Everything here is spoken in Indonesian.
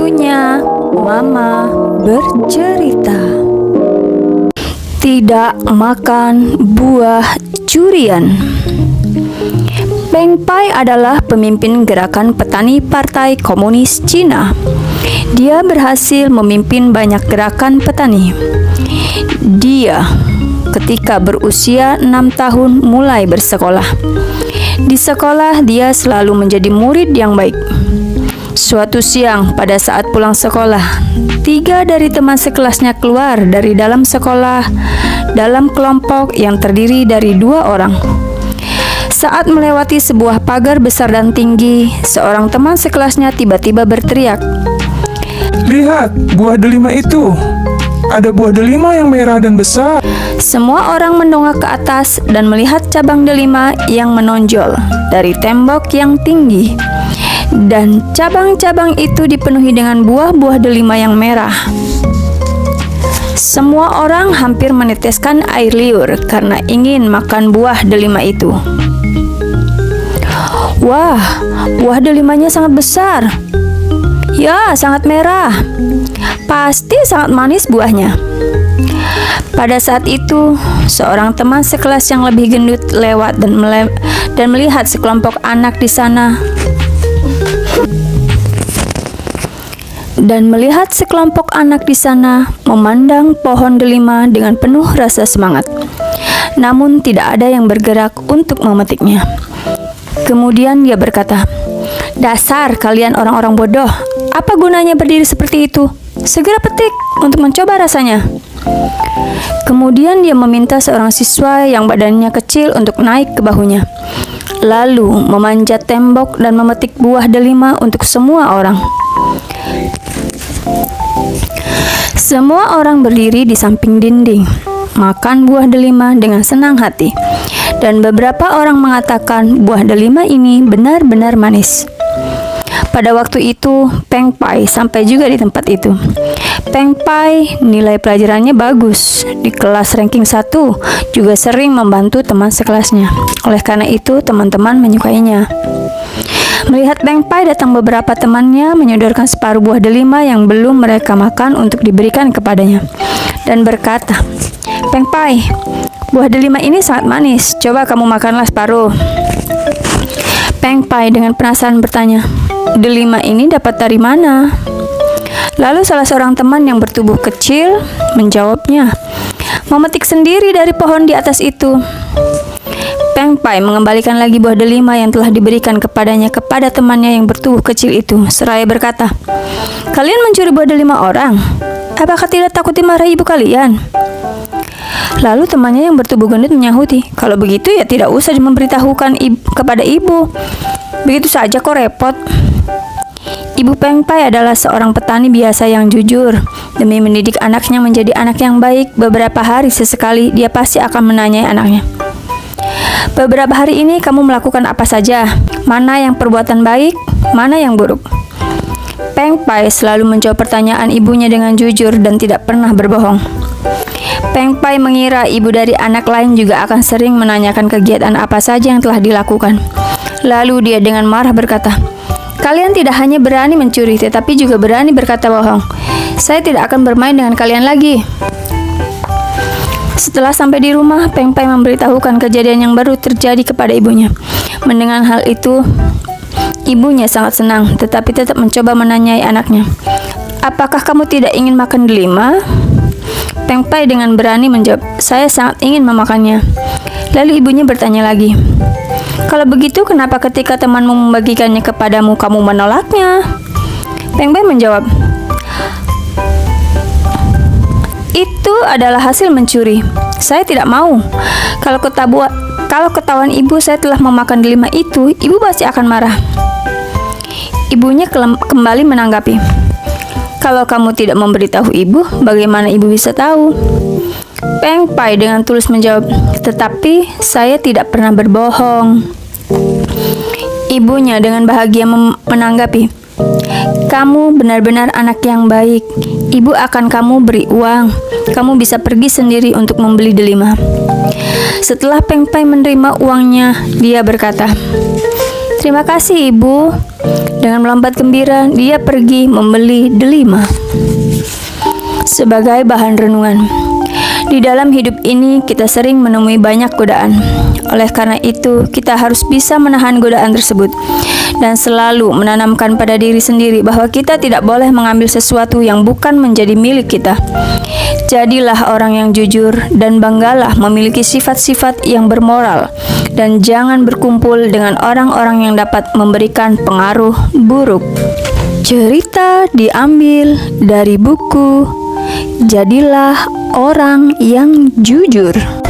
Waktunya Mama bercerita. Tidak makan buah curian. Peng Pai adalah pemimpin gerakan petani Partai Komunis Cina. Dia berhasil memimpin banyak gerakan petani. Dia ketika berusia 6 tahun mulai bersekolah. Di sekolah dia selalu menjadi murid yang baik. Suatu siang pada saat pulang sekolah, 3 dari teman sekelasnya keluar dari dalam sekolah dalam kelompok yang terdiri dari 2 orang. Saat melewati sebuah pagar besar dan tinggi, seorang teman sekelasnya tiba-tiba berteriak, "Lihat, buah delima itu. Ada buah delima yang merah dan besar." Semua orang mendongak ke atas dan melihat cabang delima yang menonjol dari tembok yang tinggi. Dan cabang-cabang itu dipenuhi dengan buah-buah delima yang merah. Semua orang hampir meneteskan air liur karena ingin makan buah delima itu. Wah, buah delimanya sangat besar. Ya, sangat merah. Pasti sangat manis buahnya. Pada saat itu, seorang teman sekelas yang lebih gendut lewat dan melihat sekelompok anak di sana. Memandang pohon delima dengan penuh rasa semangat. Namun tidak ada yang bergerak untuk memetiknya. Kemudian dia berkata, "Dasar kalian orang-orang bodoh, apa gunanya berdiri seperti itu? Segera petik untuk mencoba rasanya." Kemudian dia meminta seorang siswa yang badannya kecil untuk naik ke bahunya, lalu memanjat tembok dan memetik buah delima untuk semua orang. Semua orang berdiri di samping dinding, makan buah delima dengan senang hati. Dan beberapa orang mengatakan buah delima ini benar-benar manis. Pada waktu itu, Peng Pai sampai juga di tempat itu. Peng Pai nilai pelajarannya bagus. Di kelas ranking 1, juga sering membantu teman sekelasnya. Oleh karena itu, teman-teman menyukainya. Melihat Peng Pai datang, beberapa temannya menyodorkan separuh buah delima yang belum mereka makan untuk diberikan kepadanya. Dan berkata, "Peng Pai, buah delima ini sangat manis. Coba kamu makanlah separuh." Peng Pai dengan penasaran bertanya, "Delima ini dapat dari mana?" Lalu salah seorang teman yang bertubuh kecil menjawabnya, "Memetik sendiri dari pohon di atas itu." Peng Pai mengembalikan lagi buah delima yang telah diberikan kepadanya kepada temannya yang bertubuh kecil itu, seraya berkata, "Kalian mencuri buah delima orang? Apakah tidak takut dimarahi ibu kalian?" Lalu temannya yang bertubuh gendut menyahuti, "Kalau begitu ya tidak usah memberitahukan kepada ibu. Begitu saja kok repot." Ibu Peng Pai adalah seorang petani biasa yang jujur. Demi mendidik anaknya menjadi anak yang baik, beberapa hari sesekali dia pasti akan menanyai anaknya, "Beberapa hari ini kamu melakukan apa saja? Mana yang perbuatan baik, mana yang buruk?" Peng Pai selalu menjawab pertanyaan ibunya dengan jujur dan tidak pernah berbohong. Peng Pai mengira ibu dari anak lain juga akan sering menanyakan kegiatan apa saja yang telah dilakukan. Lalu dia dengan marah berkata, "Kalian tidak hanya berani mencuri, tetapi juga berani berkata bohong. Saya tidak akan bermain dengan kalian lagi." Setelah sampai di rumah, Peng Pai memberitahukan kejadian yang baru terjadi kepada ibunya. Mendengar hal itu, ibunya sangat senang, tetapi tetap mencoba menanyai anaknya, "Apakah kamu tidak ingin makan delima?" Peng Pai dengan berani menjawab, "Saya sangat ingin memakannya." Lalu ibunya bertanya lagi, "Kalau begitu, kenapa ketika temanmu membagikannya kepadamu, kamu menolaknya?" Peng Pai menjawab, "Itu adalah hasil mencuri. Saya tidak mau. Kalau ketahuan ibu saya telah memakan delima itu, ibu pasti akan marah." Ibunya kembali menanggapi, "Kalau kamu tidak memberitahu ibu, bagaimana ibu bisa tahu?" Peng Pai dengan tulus menjawab, "Tetapi saya tidak pernah berbohong." Ibunya dengan bahagia menanggapi, "Kamu benar-benar anak yang baik. Ibu akan kamu beri uang. Kamu bisa pergi sendiri untuk membeli delima." Setelah Peng Pai menerima uangnya, dia berkata, Terima kasih, Ibu. Dengan melompat gembira, dia pergi membeli delima. Sebagai bahan renungan, di dalam hidup ini kita sering menemui banyak godaan. Oleh karena itu, kita harus bisa menahan godaan tersebut dan selalu menanamkan pada diri sendiri bahwa kita tidak boleh mengambil sesuatu yang bukan menjadi milik kita. Jadilah orang yang jujur dan banggalah memiliki sifat-sifat yang bermoral, dan jangan berkumpul dengan orang-orang yang dapat memberikan pengaruh buruk. Cerita diambil dari buku Jadilah Orang yang Jujur.